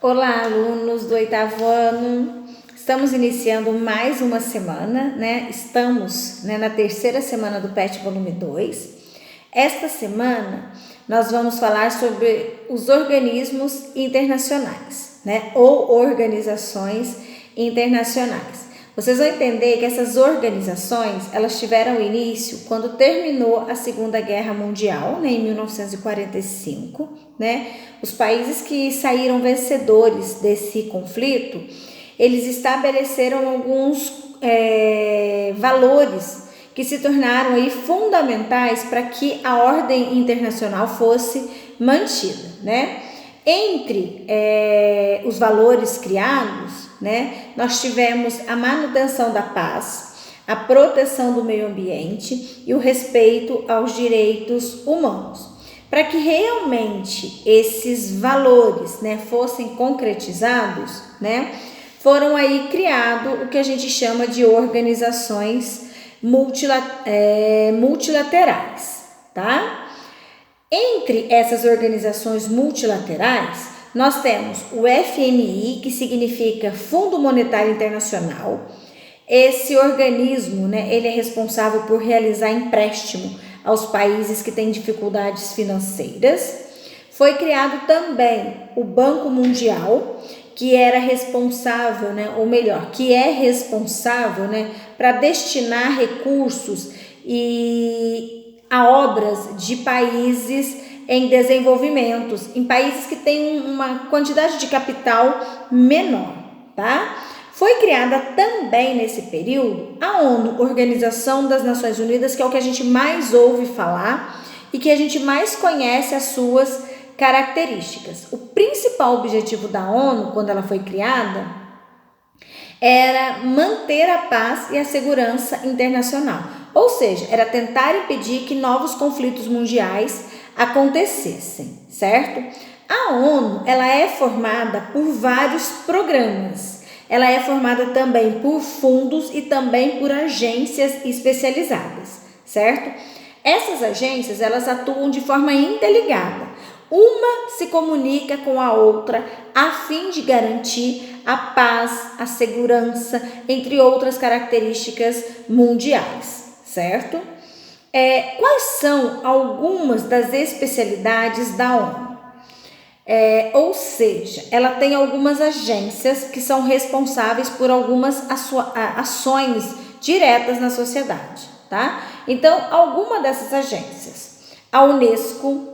Olá, alunos do oitavo ano. Estamos iniciando mais uma semana, né? Estamos, na terceira semana do PET volume 2. Esta semana nós vamos falar sobre os organismos internacionais, né? Ou organizações internacionais. Vocês vão entender que essas organizações, elas tiveram início quando terminou a Segunda Guerra Mundial, né, em 1945, né? Os países que saíram vencedores desse conflito, eles estabeleceram alguns valores que se tornaram aí fundamentais para que a ordem internacional fosse mantida, né? Entre os valores criados, né, nós tivemos a manutenção da paz, a proteção do meio ambiente e o respeito aos direitos humanos. Para que realmente esses valores, né, fossem concretizados, né, foram aí criado o que a gente chama de organizações multilaterais, tá? Entre essas organizações multilaterais, nós temos o FMI, que significa Fundo Monetário Internacional. Esse organismo, né, ele é responsável por realizar empréstimo aos países que têm dificuldades financeiras. Foi criado também o Banco Mundial, que era responsável, né, ou melhor, que é responsável, né, para destinar recursos a obras de países em desenvolvimento, em países que têm uma quantidade de capital menor, tá? Foi criada também nesse período a ONU, Organização das Nações Unidas, que é o que a gente mais ouve falar e que a gente mais conhece as suas características. O principal objetivo da ONU, quando ela foi criada, era manter a paz e a segurança internacional. Ou seja, era tentar impedir que novos conflitos mundiais acontecessem, certo? A ONU, ela é formada por vários programas. Ela é formada também por fundos e também por agências especializadas, certo? Essas agências, elas atuam de forma interligada. Uma se comunica com a outra a fim de garantir a paz, a segurança, entre outras características mundiais, certo? Quais são algumas das especialidades da ONU? Ou seja, ela tem algumas agências que são responsáveis por algumas ações diretas na sociedade, tá? Então, alguma dessas agências, a Unesco,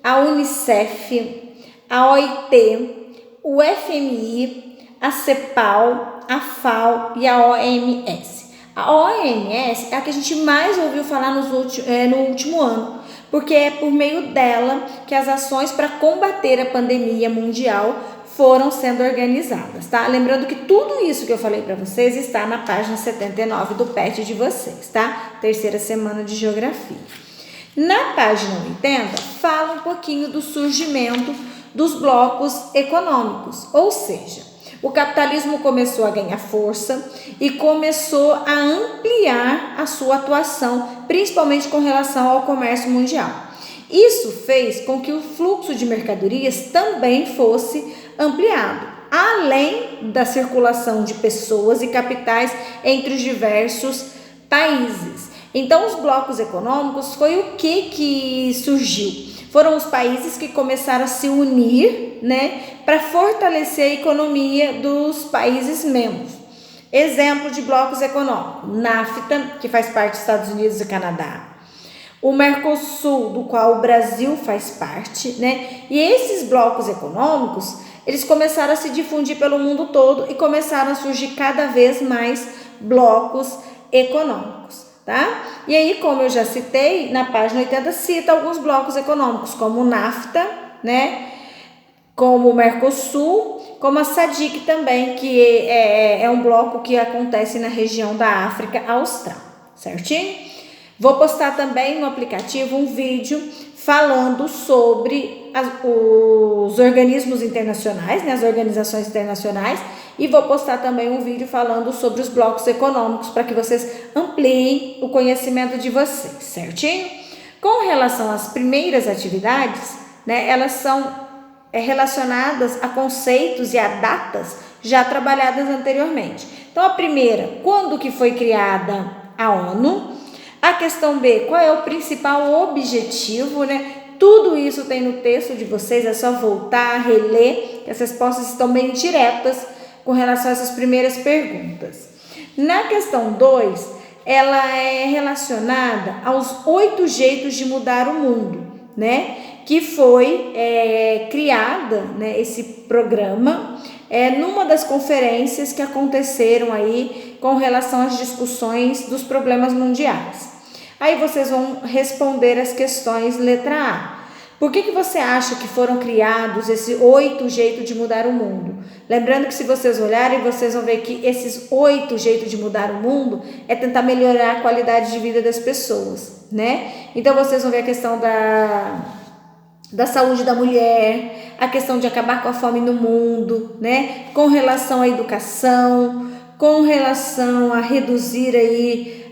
a Unicef, a OIT, o FMI, a CEPAL, a FAO e a OMS. A OMS é a que a gente mais ouviu falar no último ano, porque é por meio dela que as ações para combater a pandemia mundial foram sendo organizadas, tá? Lembrando que tudo isso que eu falei para vocês está na página 79 do PET de vocês, tá? Terceira semana de Geografia. Na página 80, fala um pouquinho do surgimento dos blocos econômicos, ou seja, o capitalismo começou a ganhar força e começou a ampliar a sua atuação, principalmente com relação ao comércio mundial. Isso fez com que o fluxo de mercadorias também fosse ampliado, além da circulação de pessoas e capitais entre os diversos países. Então, os blocos econômicos foi o que surgiu? Foram os países que começaram a se unir, né, para fortalecer a economia dos países membros. Exemplo de blocos econômicos: NAFTA, que faz parte dos Estados Unidos e Canadá. O Mercosul, do qual o Brasil faz parte, né? E esses blocos econômicos, eles começaram a se difundir pelo mundo todo e começaram a surgir cada vez mais blocos econômicos. Tá? E aí, como eu já citei, na página 80 cita alguns blocos econômicos, como o NAFTA, né? Como o Mercosul, como a SADC também, que é um bloco que acontece na região da África Austral, certinho? Vou postar também no aplicativo um vídeo falando sobre os organismos internacionais, né, as organizações internacionais, e vou postar também um vídeo falando sobre os blocos econômicos para que vocês ampliem o conhecimento de vocês, certinho? Com relação às primeiras atividades, né, elas são relacionadas a conceitos e a datas já trabalhadas anteriormente. Então, a primeira, quando que foi criada a ONU? A questão B, qual é o principal objetivo, né? Tudo isso tem no texto de vocês, é só voltar, reler, que as respostas estão bem diretas com relação a essas primeiras perguntas. Na questão 2, ela é relacionada aos 8 jeitos de mudar o mundo, né? Que foi criada, né, esse programa numa das conferências que aconteceram aí com relação às discussões dos problemas mundiais. Aí vocês vão responder as questões letra A. Por que você acha que foram criados esses 8 jeitos de mudar o mundo? Lembrando que se vocês olharem, vocês vão ver que esses 8 jeitos de mudar o mundo é tentar melhorar a qualidade de vida das pessoas, né? Então vocês vão ver a questão da saúde da mulher, a questão de acabar com a fome no mundo, né? Com relação à educação, com relação a reduzir aí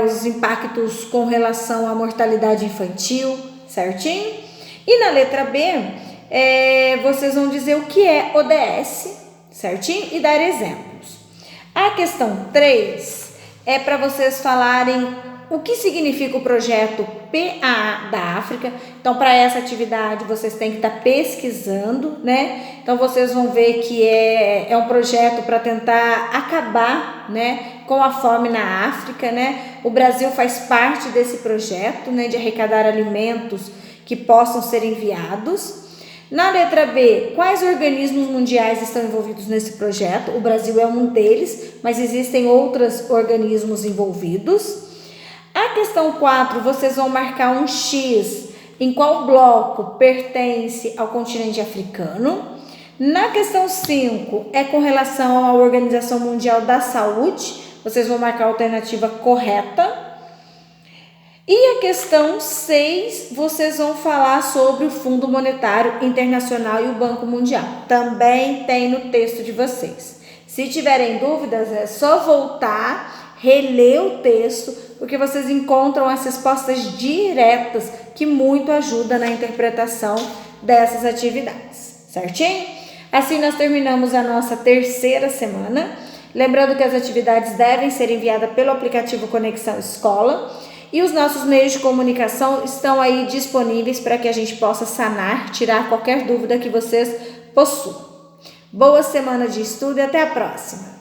os impactos com relação à mortalidade infantil, certinho? E na letra B, vocês vão dizer o que é ODS, certinho? E dar exemplos. A questão 3 é para vocês falarem o que significa o projeto PAA da África. Então, para essa atividade, vocês têm que estar pesquisando, né? Então, vocês vão ver que é um projeto para tentar acabar, né, com a fome na África, né? O Brasil faz parte desse projeto, né, de arrecadar alimentos que possam ser enviados. Na letra B, quais organismos mundiais estão envolvidos nesse projeto? O Brasil é um deles, mas existem outros organismos envolvidos. A questão 4, vocês vão marcar um X em qual bloco pertence ao continente africano. Na questão 5, é com relação à Organização Mundial da Saúde, vocês vão marcar a alternativa correta. E a questão 6, vocês vão falar sobre o Fundo Monetário Internacional e o Banco Mundial. Também tem no texto de vocês. Se tiverem dúvidas, é só voltar, reler o texto, porque vocês encontram as respostas diretas que muito ajudam na interpretação dessas atividades, certinho? Assim nós terminamos a nossa terceira semana. Lembrando que as atividades devem ser enviadas pelo aplicativo Conexão Escola. E os nossos meios de comunicação estão aí disponíveis para que a gente possa sanar, tirar qualquer dúvida que vocês possuam. Boa semana de estudo e até a próxima!